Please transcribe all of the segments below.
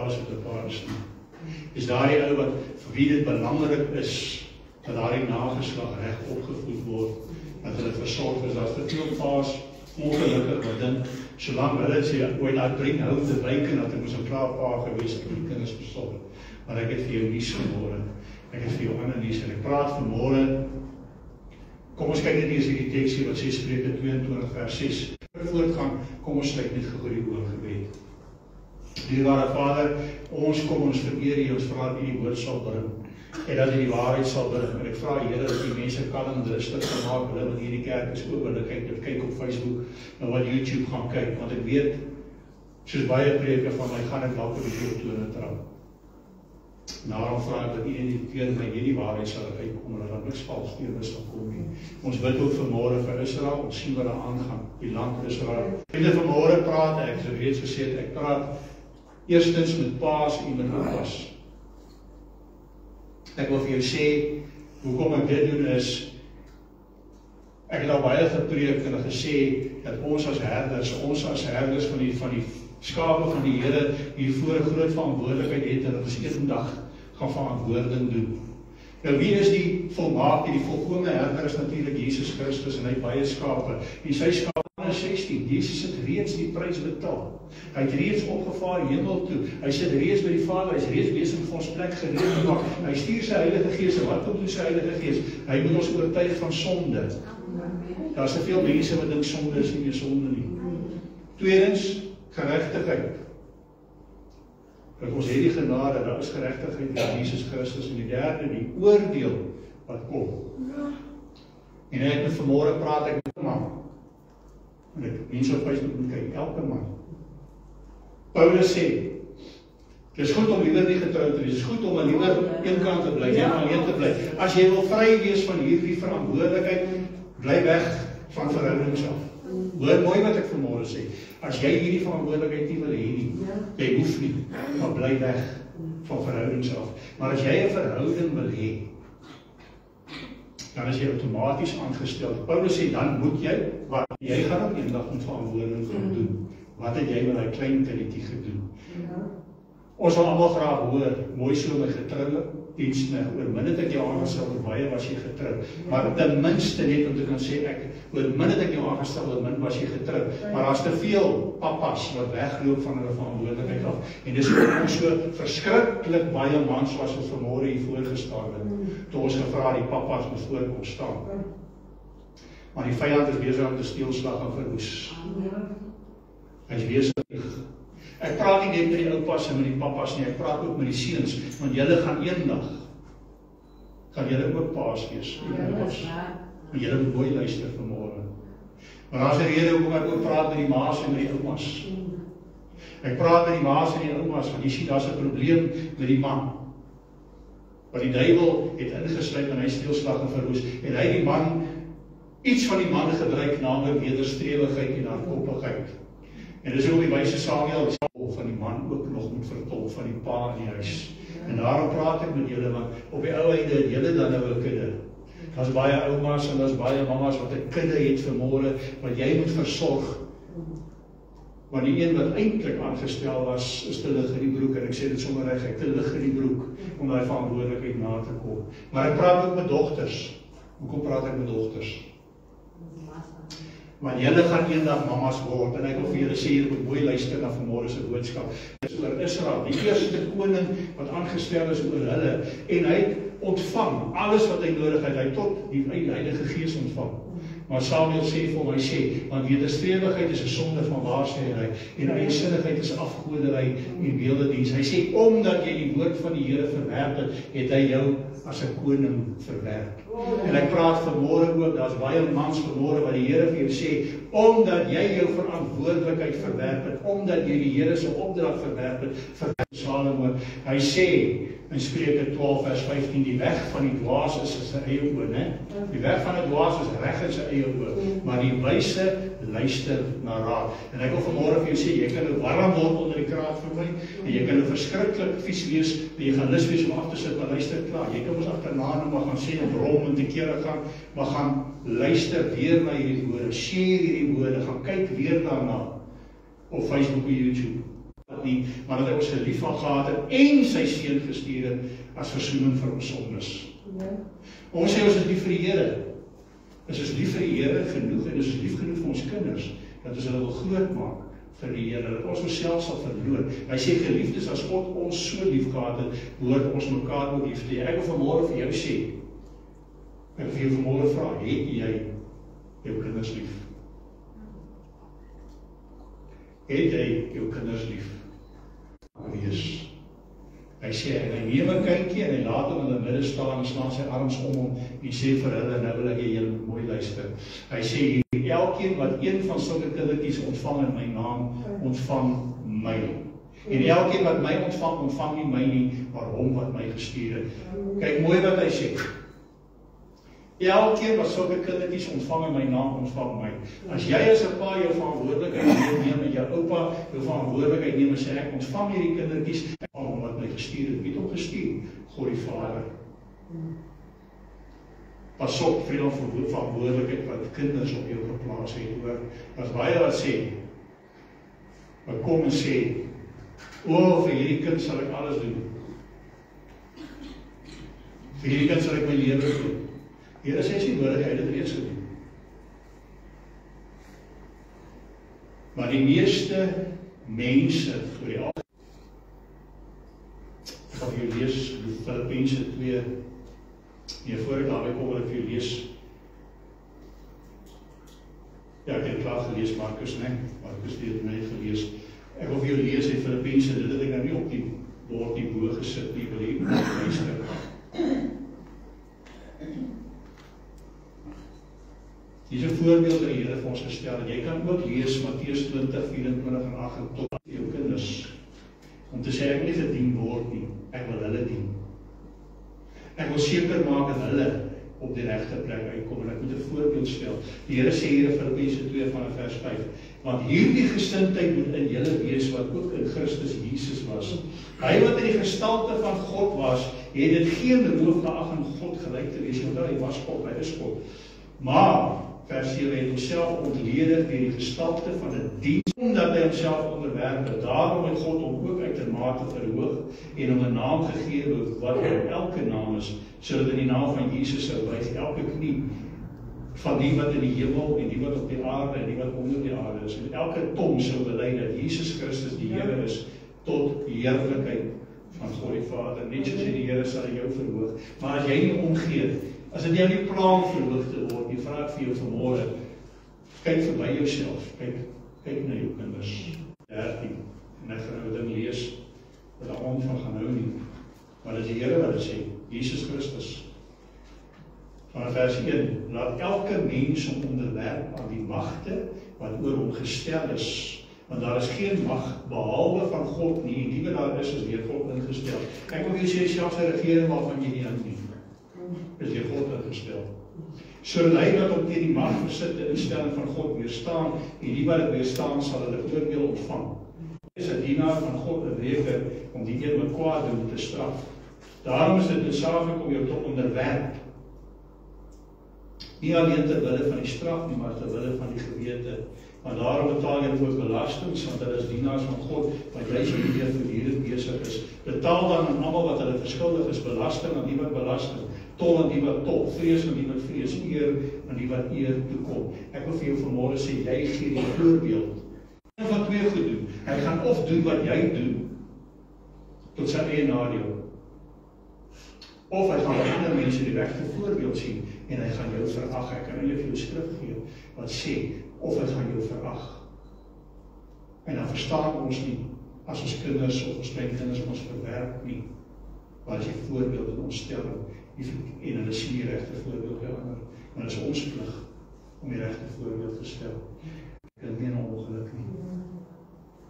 paas wat 'n paas nie. Is daardie ou wat vir wie dit belangrik is dat daardie nageslag reg opgevoed word, dat hulle versorg is. Daar's te veel paas ongelukkig wat dink, solank hulle sê ooit I bring home the bacon, dat ek moes 'n klaar pa gewees het om die kinders versorg. Maar ek het vir jou nuus vanmôre. Ek het vir jou ander nuus en ek praat vanmôre. Kom ons kyk net eers hierdie teksie wat sê Spreuke 22 vers 6. Voortgaan, kom ons sluit net gou die oor gebed. Dierbare Vader, ons kom ons vereer U, ons vra dat U die woord sal bring en dat U die waarheid sal bring. En ek vra Here dat die mense kalm en rustig sal maak, hulle wat hierdie kerk is oop, hulle kyk op Facebook en wat YouTube gaan kyk, want ek weet soos baie preke van my gaan dit dalk 'n bietjie op tone trap. Daarom vra ek dat U in die waarheid sal uitkom, en dat niks vals teenoor sal kom nie. Ons bid ook vanmôre vir Israel, ons sien wat daar aangaan, die land Israel. En vanmôre praat ek, so reeds gesê het, ek praat eerstens met paas en met oupas. Ek wil vir jou sê, hoekom ek dit doen is, ek het al baie gepreek en gesê, dat ons as herders van die skape van die Here hiervoor 'n groot verantwoordelikheid het en dat ons eendag gaan verantwoording doen. Nou wie is die volmaakte, die volkome herder is natuurlik Jesus Christus en hy het baie skape. En sy skape, 16, Jesus het reeds die prys betaal. Hy het reeds opgevaar hemel toe. Hy sit reeds by die Vader, hy is reeds besig om vir ons plek gereed te maak. Hy stuur sy Heilige Gees. En wat doen sy Heilige Gees? Hy moet ons oortuig van sonde. Daar is te veel mense wat dink sonde is nie meer sonde nie. Tweedens, geregtigheid. Dat ons het die genade, daar is geregtigheid in Jesus Christus. En die derde, die oordeel wat kom. En ek met vanmôre praat ek met 'n man. En ek mense op Facebook moet kyk, elke man. Paulus sê, dit is goed om liewer nie getroud te wees, dit is goed om liewer eenkant te bly, nie alleen te bly. As jy wil vry wees van hierdie verantwoordelikheid, bly weg van verhoudings af. Hoor mooi wat ek vanmôre sê. As jy hierdie verantwoordelikheid nie wil hê nie, jy hoef nie, maar bly weg van verhoudings af. Maar as jy 'n verhouding wil hê, dan is jy outomaties aangestel. Paulus sê, dan moet jy, wat jy gaan op eendag met verantwoording gaan doen. Wat het jy met daai klein kindertjie gedoen? Ons wil almal graag hoor, mooi so my getroue diens, oor min het ek jou aangestel, oor baie was jy getrou. Maar ten minste net om te kan sê, oor min het ek jou aangestel, oor min was jy getrou. Maar daar's te veel papas wat wegloop van hulle verantwoordelikheid af. En dis ook ons so verskriklik baie mans was ons vanmôre hier voorgestaan het, toe ons gevra die papas moet voorkom staan. Maar die vyand is besig om te steel, slag en verwoes. Hy is besig. Ek praat nie net met die oupas en met die papas nie, ek praat ook met die seuns, want julle gaan eendag, gaan julle ook paas wees. En julle moet mooi luister vanmôre. Maar daar's 'n rede hoekom ek ook praat met die ma's en met die oumas. Ek praat met die ma's en die oumas, want jy sien daar's 'n probleem met die man. Want die duiwel het ingesluit en hy steel, slag en verwoes. En hy die man, iets van die man gebruik, naamlik wederstrewigheid en hardkoppigheid. En dis ook die wyse Samuel van die man ook nog moet vertol van die pa in die huis. En daarom praat ek met julle, want op die ou einde het julle dan nou 'n kudde. Daar's baie oumas en daar's baie mammas wat 'n kudde het vanmôre wat jy moet versorg. Want die een wat eintlik aangestel was, is te lig in die broek, en ek sê dit sommer reg, ek te lig in die broek om daai verantwoordelikheid na te kom. Maar ek praat ook met dogters. Hoekom praat ek met dogters? Want julle gaan eendag mammas word, en ek wil vir julle sê, julle moet mooi luister na vanmôre se boodskap. Dit is oor Israel, die eerste koning wat aangestel is oor hulle, en hy het ontvang alles wat hy nodig het, hy tot die Heilige Gees ontvang. Maar Samuel sê vir hom, hy sê, want wederstrewigheid is 'n sonde van waarsêery, en eigensinnigheid is afgoderry en beeldediens. Hy sê, omdat jy die woord van die Here verwerp het, het hy jou as 'n koning verwerp. En ek praat vanmôre ook, daar's baie mans vanmôre wat die Here vir jou sê, omdat jy jou verantwoordelikheid verwerp het, omdat jy die Here se opdrag verwerp het, verwerp Salomo. Hy sê in Spreuke 12 vers 15, die weg van die dwaas is sy eie oë, né? Die weg van die dwaas is reg in sy eie oë, maar die wyse luister na raad. En ek wil vanmôre vir jou sê, jy kan warm word onder die kraag van my, en jy kan verskriklik vies wees, en jy gaan lus wees om af te sit, maar luister klaar. Jy kan ons agterna maar gaan sê en brom en te kere gaan, maar gaan luister weer na hierdie woorde, share hierdie woorde, gaan kyk weer daarna op Facebook en YouTube. het nie, maar dat hy ons gelief gehad het en sy seun gestuur het as versoening vir ons sondes. Ons sê ons is lief vir die Here. Is ons lief vir die Here genoeg en is ons lief genoeg vir ons kinders, dat ons hulle wil groot maak vir die Here, dat ons onsself sal verloor. Hy sê geliefdes, as God ons so lief gehad het, behoort ons mekaar ook lief te hê. Ek wil vanmôre vir jou sê, ek wil vir jou vanmôre vra, het jy jou kinders lief? Het jy jou kinders lief? Wees. Hy sê, en hy neem 'n kindjie en hy laat hom in die midde staan en slaan sy arms om hom en sê vir hulle, nou wil ek julle mooi luister. Hy sê, elkeen wat een van sulke kindertjies ontvang in my naam, ontvang my. En elkeen wat my ontvang, ontvang nie my nie, maar hom wat my gestuur het. Kyk mooi wat hy sê. Elkeen wat sulke kindertjies ontvang in my naam, ontvang my. As jy as 'n pa jou verantwoordelikheid neem en jou oupa jou verantwoordelikheid neem en sê ek ontvang hierdie kindertjies, hom wat my gestuur het. Wie het hom gestuur? God die Vader. Pas op vir die verantwoordelikheid wat kinders op jou geplaas het, hoor. As baie wat sê, wat kom en sê, o, vir hierdie kind sal ek alles doen. Vir hierdie kind sal ek my lewe doen. Here sê sy nodig, hy het dit reeds gedoen. Maar die meeste mense vir die al. Ek gaan vir jou lees, Filippense 2. Nee, voor ek daarby kom, wil ek vir jou lees. Ja, ek het klaar gelees, Markus, nee? Markus het my gelees. Ek wil vir jou lees uit Filippense, dit het ek nou nie op die bord die bo gesit nie, wil jy luister. Hier is 'n voorbeeld wat die Here vir ons gestel het. Jy kan ook lees Matteus 20, 24 en 8 tot vir jou kinders. Om te sê, ek wil nie gedien word nie, ek wil hulle dien. Ek wil seker maak dat hulle op die regte plek uitkom en ek moet 'n voorbeeld stel. Die Here sê hier in Filippense 2 vanaf vers 5, want hierdie gesindheid moet in julle wees wat ook in Christus Jesus was. Hy wat in die gestalte van God was, het dit geen roof geag aan God gelyk te wees, want hy was God, hy is God. Maar vers 7 het homself ontledig deur die gestalte van 'n diens, omdat hy homself onderwerp het. Daarom het God hom ook uitermate verhoog en hom 'n naam gegee wat op elke naam is, sodat in die naam van Jesus sou buig elke knie van die wat in die hemel en die wat op die aarde en die wat onder die aarde is, en elke tong sou bely dat Jesus Christus die Here is, tot die heerlikheid van God die Vader. Net soos die Here sal jou verhoog. Maar as jy nie omgee, as dit nie aan die plan verhoog te word, die vraag vir jou vanmôre, kyk verby jouself, kyk na jou kinders. 13, en ek gaan nou 'n ding lees, wat almal van gaan hou nie, maar dit is die Here wat dit sê, Jesus Christus. Vanaf vers 1, laat elke mens hom onderwerp aan die magte, wat oor hom gestel is, want daar is geen mag behalwe van God nie, en die wat daar is deur God ingestel. Ek wil jou sê, selfs 'n regering waarvan jy nie aan nie, is deur God ingestel. Sodat hy wat op teen die mag versit in instelling van God weerstaan, en die wat dit weerstaan sal hulle oordeel ontvang. Is 'n dienaar van God 'n reker om die een wat kwaad doen te straf. Daarom is dit noodsaaklik om jou te onderwerp. Nie alleen ter wille van die straf nie, maar ter wille van die gewete. Maar daarom betaal jy ook belastings, want hulle is dienaars van God, wat jy so weer voortdurend besig is. Betaal dan aan almal wat hulle verskuldig is, belasting aan die wat belasting, tol aan die wat tol, vrees aan die wat vrees, eer aan die wat eer toekom. Ek wil vir jou vanmôre sê, jy gee die voorbeeld. Een van twee goed doen. Hy gaan of doen wat jy doen, tot sy eie nadeel. Of hy gaan ander mense die regte voorbeeld sien, en hy gaan jou verag. Ek kan vir jou skrif gee, wat sê, of hy gaan jou verag. En dan verstaan ons nie, as ons kinders of ons kleinkinders ons verwerp nie, waar is die voorbeeld in ons stelling, en hulle sien die regte voorbeeld by ander, maar dit is ons plig om die regte voorbeeld te stel. Kind nie 'n ongeluk nie.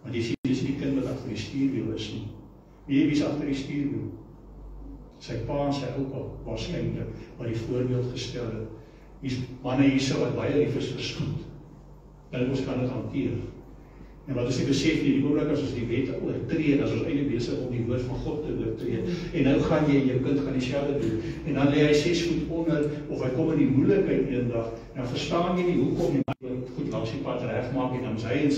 Want jy sien, dis die kind wat agter die stuurwiel is nie. Wie is agter die stuurwiel? Sy pa en sy oupa, waarskynlik, wat die voorbeeld gestel het. Hier's manne hierso wat baie lief is vir skoot. En ons kan dit hanteer. En wat ons nie besef nie, die oomblik as ons die wet oortree, en as ons eintlik besig om die woord van God te oortree, en nou gaan jy, jou kind gaan dieselfde doen, en dan lê hy 6 voet onder, of hy kom in die moeilikheid eendag, en dan verstaan jy nie, hoekom nie, maar jy goed langs die pad regmaak, en dan is hy en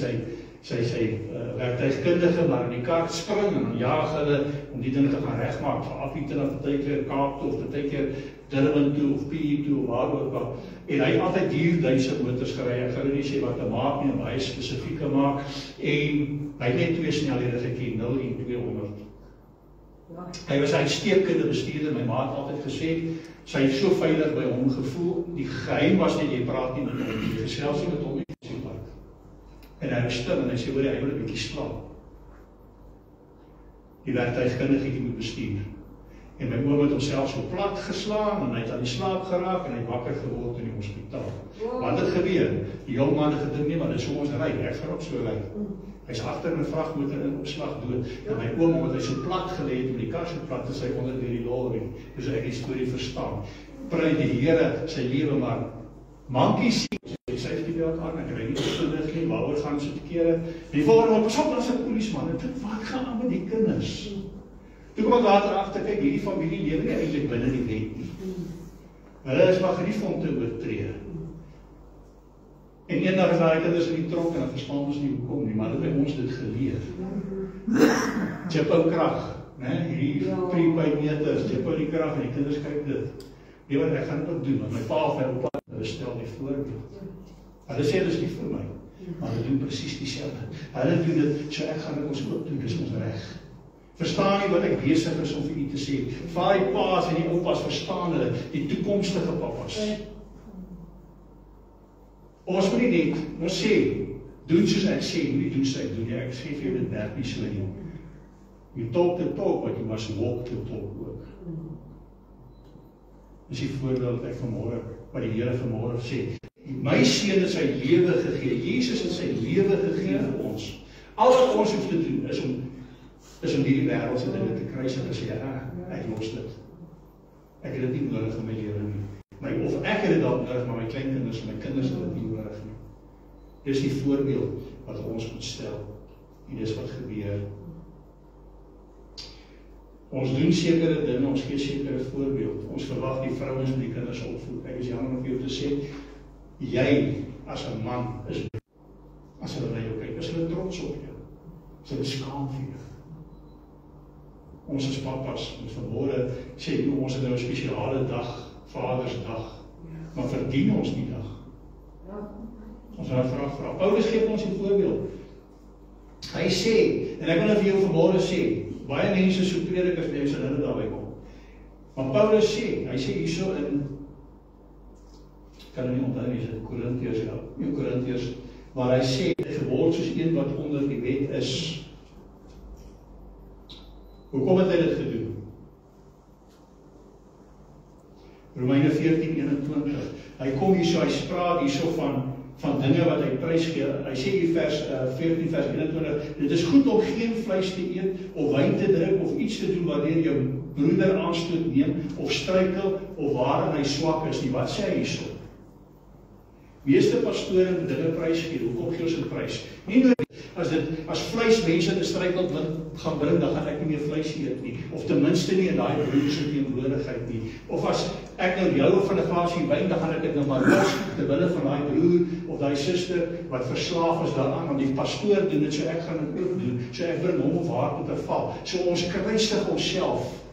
sy werktuigkundige maar in die kar spring en dan jaag hulle om die ding te gaan regmaak vir Appington of partykeer Kaap toe of partykeer Durban toe of PE toe of waar ook al. En hy het altyd duurduise motors gery. Ek gaan nie sê wat te maak nie, maar hy spesifieke maak en hy het net 2 snelhede geken, 0 en 200. Hy was 'n uitstekende bestuurder. My ma het altyd gesê sy het so veilig by hom gevoel. Die geheim was net jy praat nie met hom nie, jy gesels nie met hom nie. En hy was stil en hy sê, hoor hy wil 'n bietjie slaap. Die werktuigkundige het moet bestuur. En my oom het homself so plat geslaan en hy het aan die slaap geraak en hy het wakker geword in die hospitaal. Wat het gebeur? Die jong man het gedink nie, maar dit is hoe ons ry, ek gaan op so ry. Hy's agter in 'n vragmotor in opslag dood. En my oom, omdat hy so plat gelê het met die kar so plat, is hy onder die lorry. Dus ek die storie verstaan. Prys die Here sy lewe maar. Mankie sien, sy het die beeld aan, ek ry nie opgelig nie, waaroor gaan sy te kere. Die volgende, pas op, daar's 'n polisieman. Ek dink, wat gaan aan met die kinders? Toe kom ek later agter, kyk, hierdie familie lewe nie eintlik binne die wet nie. Hulle is maar gerief om te oortree. En eendag is daai kinders in die tronk en dan verstaan ons nie hoekom nie, maar dit het ons dit geleer. Chip krag, né? Hierdie prepaid meters, chip die krag en die kinders kyk dit. Nee, wat ek gaan dit ook doen, want my pa of my oupa, hulle stel die voorbeeld. Hulle sê dit is nie vir my, maar hulle doen presies dieselfde. Hulle doen dit, so ek gaan dit ons ook doen, dis ons reg. Verstaan nie wat ek besig is om vir u te sê. Vaai paas en die oupas verstaan hulle, die toekomstige papas. Ons moet nie net, ons sê, doen soos ek sê, moet nie doen soos ek doen, ek sê vir jou dit werk nie so nie. You talk the talk, but you must walk the talk ook. Dis die voorbeeld ek vanmôre, wat die Here vanmôre sê. My seun het sy lewe gegee, Jesus het sy lewe gegee vir ons. Al wat ons hoef te doen, is om hierdie wêreldse dinge te kry, en te sê, ek los dit. Ek het dit nie nodig in my lewe nie. Of ek het dit dalk nodig, maar my kleinkinders en my kinders het dit nie nodig nie. Dis die voorbeeld wat ons moet stel. En dis wat gebeur. Ons doen sekere dinge, ons gee sekere voorbeeld. Ons verwag die vrouens en die kinders opvoed. Ek is jammer om vir jou te sê, jy as 'n man is, as hulle na jou kyk, is hulle trots op jou. Is hulle skaam vir jou. Ons as papas, ons vanmôre sê, ons het nou 'n spesiale dag, Vadersdag, maar verdien ons die dag? Ons gaan vra. Paulus gee ons 'n voorbeeld. Hy sê, en ek wil nou vir jou vanmôre sê, baie mense so predikers mense hulle daarby kom. Maar Paulus sê, hy sê hierso in, kan nie onthou nie, is dit Korintiërs, ja, Korintiërs, waar hy sê, geword soos een wat onder die wet is. Hoekom het hy dit gedoen? Romeine 14:21. Hy kom hierso, hy spraak hierso van dinge wat hy prys gee. Hy sê hier vers 14 vers 21, dit is goed om geen vleis te eet of wyn te drink of iets te doen wanneer jou broeder aanstoot neem of struikel of waarin hy swak is nie. Wat sê hy hierso? Meeste pastore moet dinge prys gee. Hoekom gee ons 'n prys? Nie nodig as vleis mense in 'n struikel gaan bring, dan gaan ek nie meer vleis eet nie. Of ten minste nie in daai broer se teenwoordigheid nie. Of as ek nou jou van 'n glasie wyn, dan gaan ek dit nou maar los ter wille van daai broer of daai suster wat verslaaf is daaraan, want die pastoor doen dit, so ek gaan dit ook doen. So ek bring hom of haar tot 'n val. So ons kruisig onsself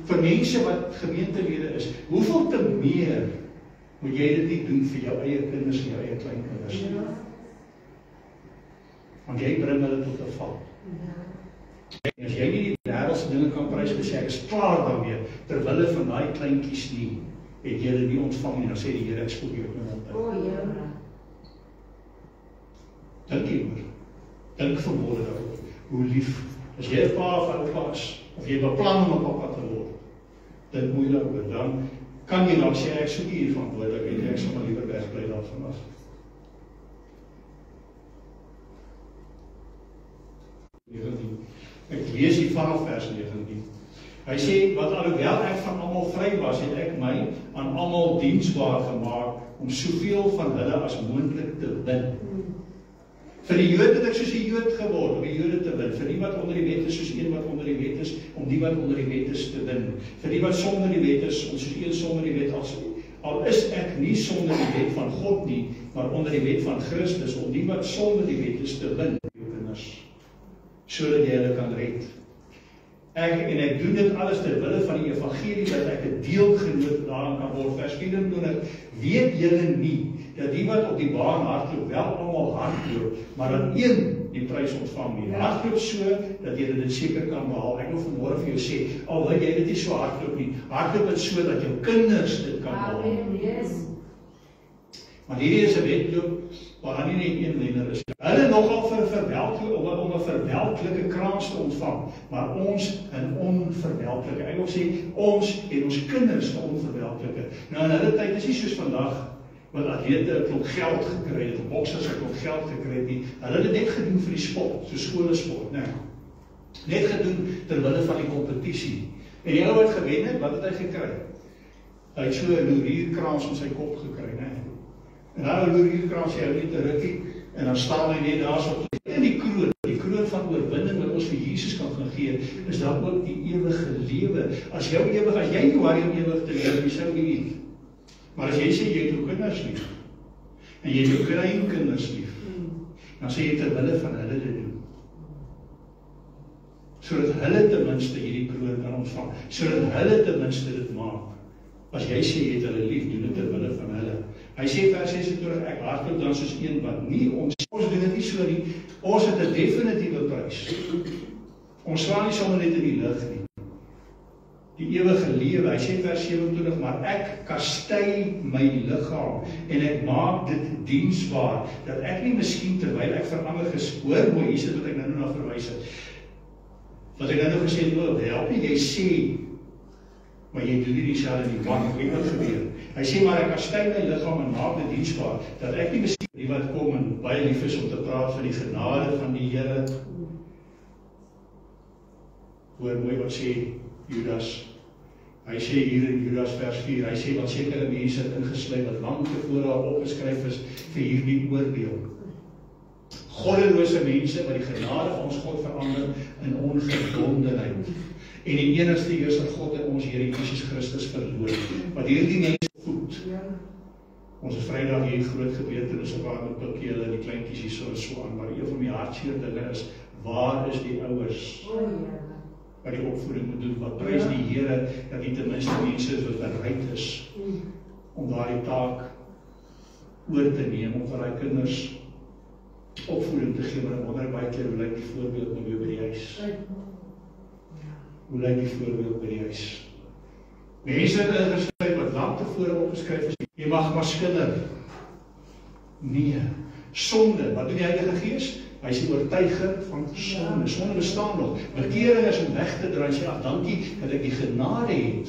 vir mense wat gemeentelede is. Hoeveel te meer moet jy dit nie doen vir jou eie kinders en jou eie kleinkinders nie? Want jy bring hulle tot 'n val. En as jy nie die wêreldse dinge kan prys gesê, ek is klaar daarmee, terwille van daai kleintjies nie, het jy dit nie ontvang nie, dan sê die Here, ek spoel jou in my tyd. Dink hieroor. Dink vanmôre daaroor. Hoe lief, as jy 'n pa of 'n oupa is, of jy beplan om 'n papa te word, dink mooi daaroor, dan kan jy dalk sê, ek soek hier verantwoordelikheid, ek sal maar liewer wegbly daarvan af. Ek lees hier vanaf vers 19. Hy sê, wat alhoewel ek van almal vry was, het ek my aan almal diensbaar gemaak, om soveel van hulle as moontlik te win. Vir die Jood het ek soos die Jood geword, om die Jode te win. Vir die wat onder die wet is, soos een wat onder die wet is, om die wat onder die wet is te win. Vir die wat sonder die wet is, om soos een sonder die wet al is ek nie sonder die wet van God nie, maar onder die wet van Christus, om die wat sonder die wet is te win. sodat jy hulle kan red. Ek doen dit alles ter wille van die evangelie, dat ek 'n deelgenoot daaraan kan word. Vers 24, weet julle nie, dat die wat op die baan hardloop, wel almal hardloop, maar dat een die prys ontvang nie. Hardloop so, dat jy dit seker kan behaal. Ek wil vanmôre vir jou sê, al wil jy dit nie so hardloop nie, hardloop dit so, dat jou kinders dit kan behaal. Maar hierdie is 'n wedloop, waar nie net een wenner is. Hulle nogal om 'n verwelklike krans te ontvang, maar ons 'n onverwelklike. Ek wil sê, ons en ons kinders 'n onverwelklike. Nou in hulle tyd is nie soos vandag, wat atlete 'n klomp geld gekry het, boksers 'n klomp geld gekry het nie. Hulle het dit net gedoen vir die sport, so skolesport, né? Net gedoen ter wille van die kompetisie. En die ou wat gewen het, wat het hy gekry? Hy het so 'n loerierkrans om sy kop gekry, né? En nou 'n loerierkrans jy hou net 'n rukkie, en dan staan hy net daar so. En die kroon van oorwinning wat ons vir Jesus kan gee, is dan ook die ewige lewe. As jy nie worry om ewig te lewe, jy sou nie eet. Maar as jy sê jy het jou kinders lief, en jy het jou kleinkinders lief, dan sê jy ter wille van hulle dit doen. Sodat hulle ten minste hierdie brood kan ontvang, sodat hulle ten minste dit maak. As jy sê jy het hulle lief, doen dit ter wille van hulle. Hy sê vers 26, ek hardloop dan soos een wat nie ons doen dit nie so nie. Ons het 'n definitiewe prys. Ons slaan nie sommer net in die lug nie. Die ewige lewe, hy sê vers 27, maar ek kastei my liggaam en ek maak dit diensbaar, dat ek nie miskien terwyl ek verander hoor mooi, hier sit wat ek nou na verwys het. Wat ek nou gesê het, help nie, jy sê, maar jy doen nie dieselfde nie, wat gebeur. Hy sê, maar ek kastei my liggaam en maak dit diensbaar, dat ek nie miskien die wat kom en baie lief is om te praat van die genade van die Here. Hoor mooi wat sê Judas. Hy sê hier in Judas vers 4, hy sê wat sekere mense ingesluit wat lank tevore al opgeskryf is vir hierdie oordeel. Goddelose mense wat die genade van ons God verander in ongebondenheid. En die enigste heerser God in ons Here Jesus Christus verloor. Wat hierdie mense voed. Ons Vrydag hier groot gebeurtenis op waar met Pikele en die kleintjies hier so aan, maar een van die hartseer dinge is, waar is die ouers? Wat die opvoeding moet doen, wat prys die Here, dat die ten minste mense is wat bereid is, om daardie taak oor te neem, om vir die kinders opvoeding te gee, maar ek wonder baie keer, hoe lyk die voorbeeld nou weer by die huis? Hoe lyk die voorbeeld by die huis? Mense ingesluit wat lank tevore opgeskryf is, jy mag maar skinder. Nee, sonde, wat doen die Heilige Gees? Hy is die oortuiger van sonde. Sonde bestaan nog. Bekering is om weg te draai. Sê, ag, dankie dat ek die genade het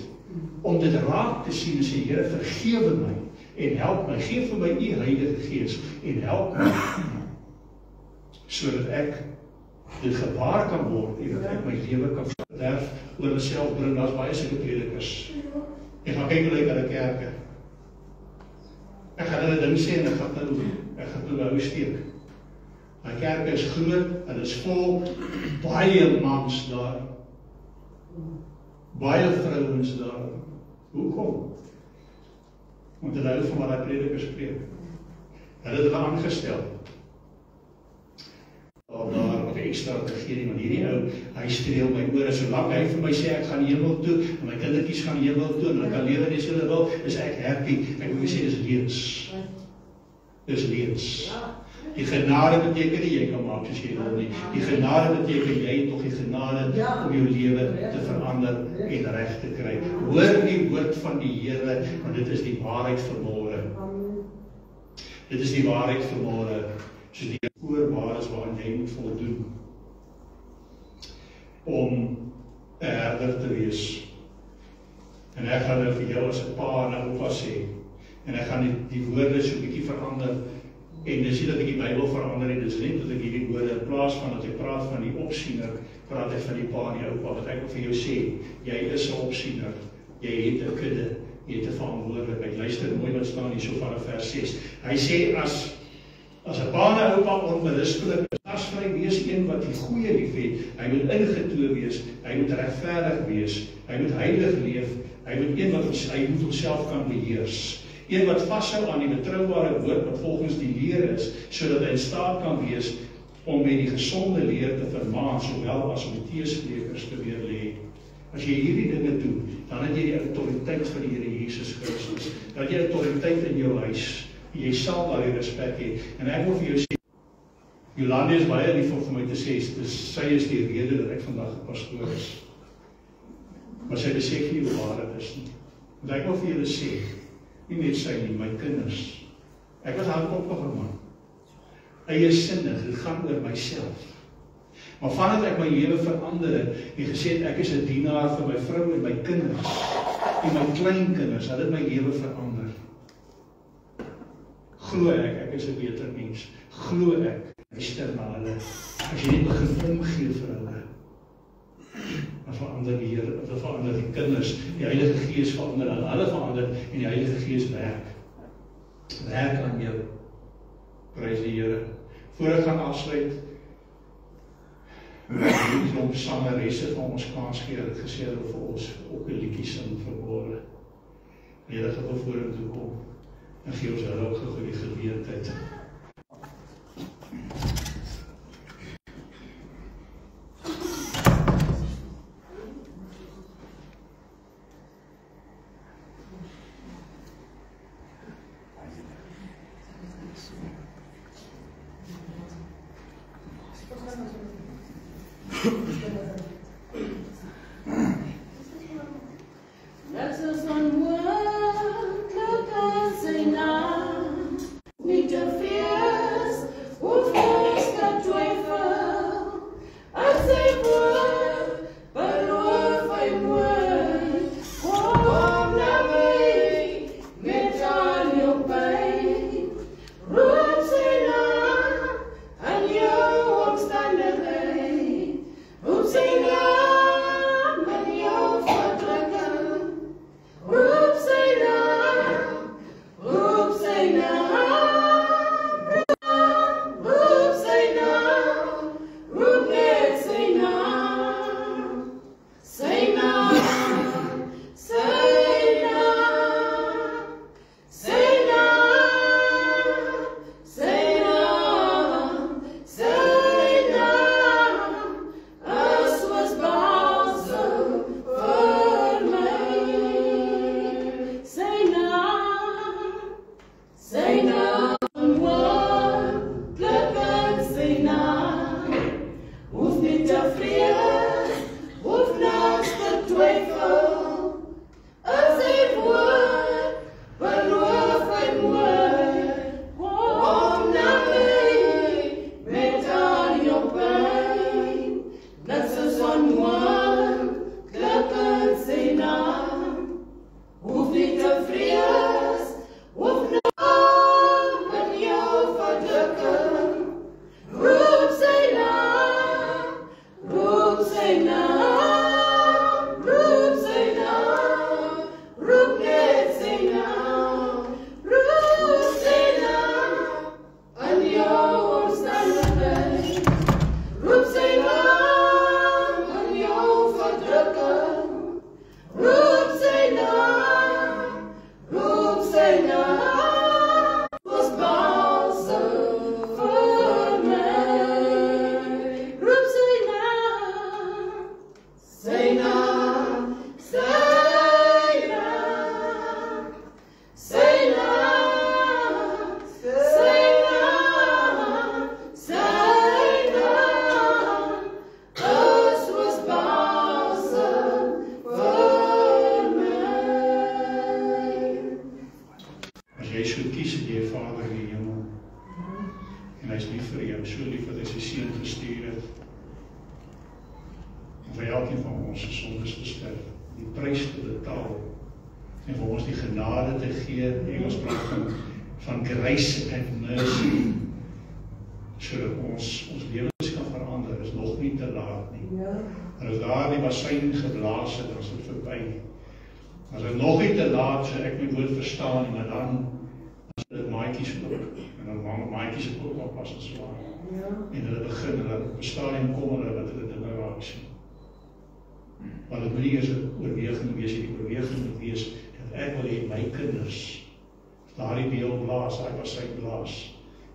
om dit raak te sien en sê, Here, vergewe my en help my. Geef vir my u Heilige Gees en help my, sodat ek dit gewaar kan word en dat ek my lewe kan verderf oor myself bring. Daar's baie sulke predikers. Ek gaan kyk hoe lyk hulle kerke. Ek gaan hulle ding sê en ek gaan hulle hou steek. My kerke is groot, en is vol, baie mans daar, baie vrouens daar. Hoekom? Want hulle hou van wat die predikers spreek. Hulle het hulle aangestel. Daar wat ekstra te gee nie, want hierdie ou, hy streel my ore, solank hy vir my sê, ek gaan hemel toe, en my kindertjies gaan hemel toe, en ek kan lewe nie so hulle wil, is ek happy. Ek wil sê, dis leens. Dis leens. Die genade beteken nie, jy kan maak soos jy wil nie. Die genade beteken, jy het nog die genade om jou lewe te verander en reg te kry. Hoor die woord van die Here, want dit is die waarheid vanmôre. Dit is die waarheid vanmôre, soos die voorwaardes waaraan jy moet voldoen om 'n herder te wees. En ek gaan nou vir jou as 'n pa en 'n oupa sê, en ek gaan die woorde so 'n bietjie verander. En dis nie dat ek die Bybel verander het, dis net dat ek hierdie woorde, in plaas van dat ek praat van die opsiener, praat ek van die pa en die oupa, wat ek wil vir jou sê, jy is 'n opsiener, jy het 'n kudde, jy het 'n verantwoordelikheid. Luister mooi wat staan hier so van vers 6. Hy sê, as 'n pa en 'n oupa onberispelik is, gasvry wees een wat die goeie lief het, hy moet ingetoe wees, hy moet regverdig wees, hy moet heilig leef, hy moet een wat hy moet homself kan beheers. Een wat vashou aan die betroubare woord wat volgens die leer is, sodat hy in staat kan wees om met die gesonde leer te vermaan, sowel as om teesprekers te weerlê. As jy hierdie dinge doen, dan het jy die autoriteit van die Here Jesus Christus. Dan het jy autoriteit in jou huis. Jy sal daai respek hê. En ek wil vir jou sê, Jolande is baie lief om vir my te sê, sy is die rede dat ek vandag 'n pastoor is. Maar sy besef nie hoe waar dit is nie. Want ek wil vir julle sê, nie net sy nie, my kinders. Ek was hardkoppige man. Eie sinnig, dit gaan oor myself. Maar vandat ek my lewe verander het, en gesê het, ek is 'n dienaar vir my vrou en my kinders, en my kleinkinders, het dit my lewe verander. Glo ek is 'n beter mens. Glo ek, luister na hulle. As jy net begin omgee vir hulle, dan verander die Here, dan verander die kinders, die Heilige Gees verander, en hulle verander, en die Heilige Gees werk. Werk aan jou. Prys die Here. Voor ek gaan afsluit, die klomp sangeresse van ons kans gee, het gesê dat vir ons ook 'n liedjie sing verborge. Here gaan vorentoe kom en gee ons hulle ook die geleentheid. As dit nog nie te laat so ek my woord verstaan nie, maar dan as dit maatjies loop en dan maatjies ook oppas en so aan. Ja. En hulle begin en dan verstaan en kom hulle wat hulle dinge raak sien. Maar dit moet nie eers 'n oorweging wees, die oorweging moet wees dat ek wil hê my kinders daardie deel blaas, daai was sy blaas.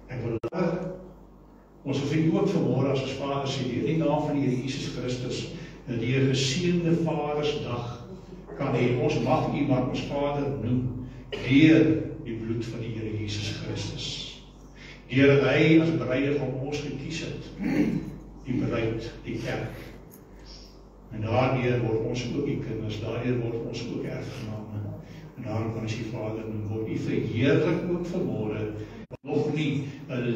Ek wil Ons wil vir u ook vanmôre as ons Vader sê, deur die naam van die Here Jesus Christus, dat die geseënde Vadersdag kan hê. Ons mag u maar ons Vader noem, deur die bloed van die Here Jesus Christus. Deur dat hy as bruidegom ons gekies het, die bruid, die kerk. En daardeur word ons ook die kinders, daardeur word ons ook erfgename. En daarom kan ons die Vader noem, word u verheerlik ook vanmôre, nog nie 'n